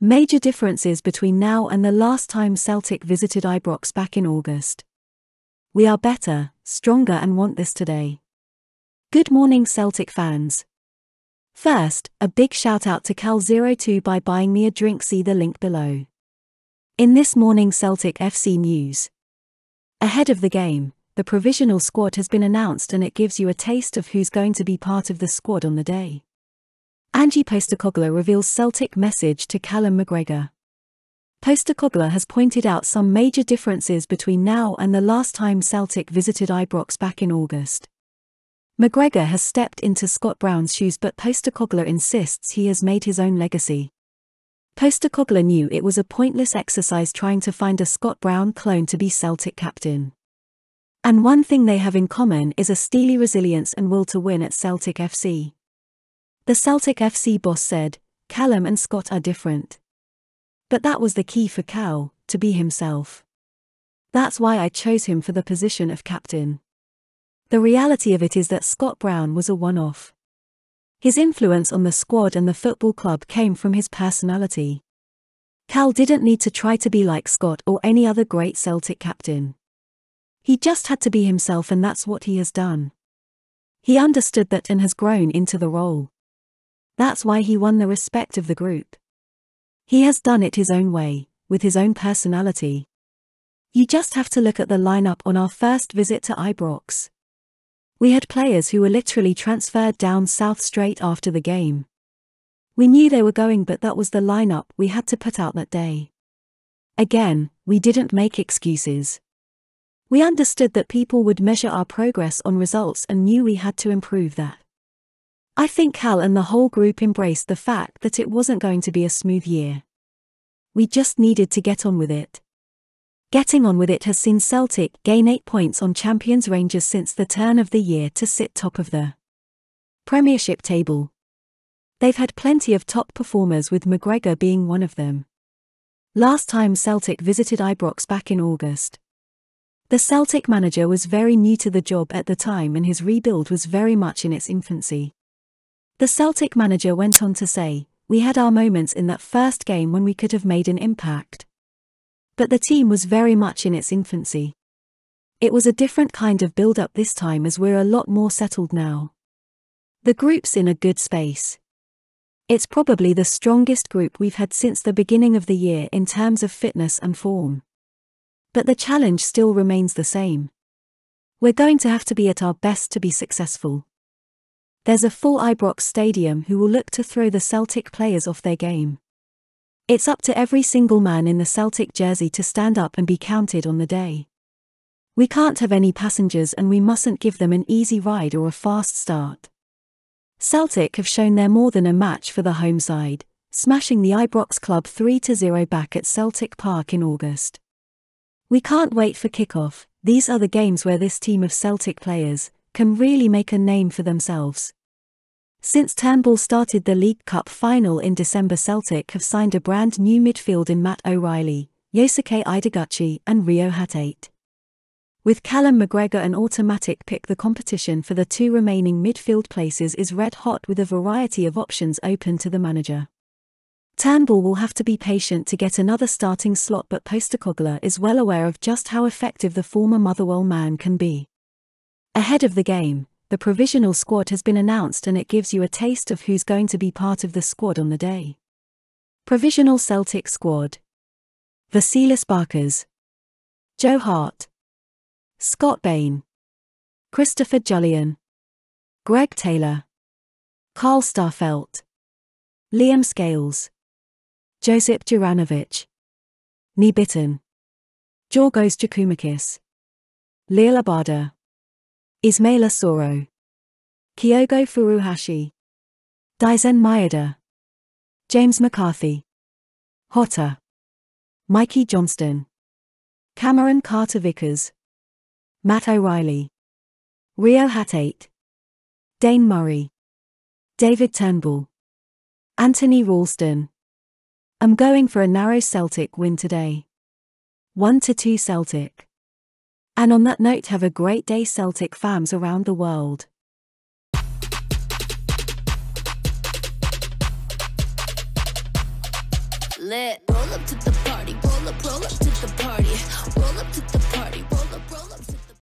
Major differences between now and the last time Celtic visited Ibrox back in August. We are better, stronger and want this today. Good morning Celtic fans. First, a big shout out to Cal02 by buying me a drink, see the link below. In this morning Celtic FC news. Ahead of the game, the provisional squad has been announced and it gives you a taste of who's going to be part of the squad on the day. Ange Postecoglou reveals Celtic message to Callum McGregor. Postecoglou has pointed out some major differences between now and the last time Celtic visited Ibrox back in August. McGregor has stepped into Scott Brown's shoes, but Postecoglou insists he has made his own legacy. Postecoglou knew it was a pointless exercise trying to find a Scott Brown clone to be Celtic captain. And one thing they have in common is a steely resilience and will to win at Celtic FC. The Celtic FC boss said, "Callum and Scott are different." But that was the key for Cal, to be himself. That's why I chose him for the position of captain. The reality of it is that Scott Brown was a one-off. His influence on the squad and the football club came from his personality. Cal didn't need to try to be like Scott or any other great Celtic captain. He just had to be himself, and that's what he has done. He understood that and has grown into the role. That's why he won the respect of the group. He has done it his own way, with his own personality. You just have to look at the lineup on our first visit to Ibrox. We had players who were literally transferred down south straight after the game. We knew they were going, but that was the lineup we had to put out that day. Again, we didn't make excuses. We understood that people would measure our progress on results and knew we had to improve that. I think Cal and the whole group embraced the fact that it wasn't going to be a smooth year. We just needed to get on with it. Getting on with it has seen Celtic gain 8 points on champions Rangers since the turn of the year to sit top of the Premiership table. They've had plenty of top performers, with McGregor being one of them. Last time Celtic visited Ibrox back in August. The Celtic manager was very new to the job at the time and his rebuild was very much in its infancy. The Celtic manager went on to say, "We had our moments in that first game when we could have made an impact. But the team was very much in its infancy. It was a different kind of build-up this time as we're a lot more settled now. The group's in a good space. It's probably the strongest group we've had since the beginning of the year in terms of fitness and form. But the challenge still remains the same. We're going to have to be at our best to be successful. There's a full Ibrox stadium who will look to throw the Celtic players off their game. It's up to every single man in the Celtic jersey to stand up and be counted on the day. We can't have any passengers and we mustn't give them an easy ride or a fast start. Celtic have shown they're more than a match for the home side, smashing the Ibrox club 3-0 back at Celtic Park in August. We can't wait for kick-off. These are the games where this team of Celtic players can really make a name for themselves. Since Turnbull started the League Cup final in December, Celtic have signed a brand new midfield in Matt O'Reilly, Yosuke Ideguchi and Rio Hatate. With Callum McGregor an automatic pick, the competition for the 2 remaining midfield places is red hot, with a variety of options open to the manager. Turnbull will have to be patient to get another starting slot, but Postecoglou is well aware of just how effective the former Motherwell man can be. Ahead of the game, the provisional squad has been announced and it gives you a taste of who's going to be part of the squad on the day. Provisional Celtic squad: Vasilis Barkas, Joe Hart, Scott Bain, Christopher Julian, Greg Taylor, Carl Starfelt, Liam Scales, Josip Juranovic, Nibitin, Georgos Giakoumakis, Lil Abada, Ismaila Soro, Kyogo Furuhashi, Daizen Maeda, James McCarthy, Hotta, Mikey Johnston, Cameron Carter-Vickers, Matt O'Reilly, Rio Hatate, Dane Murray, David Turnbull, Anthony Ralston. I'm going for a narrow Celtic win today. 1-2 Celtic. And on that note, have a great day, Celtic fans around the world. lit. Roll up to the party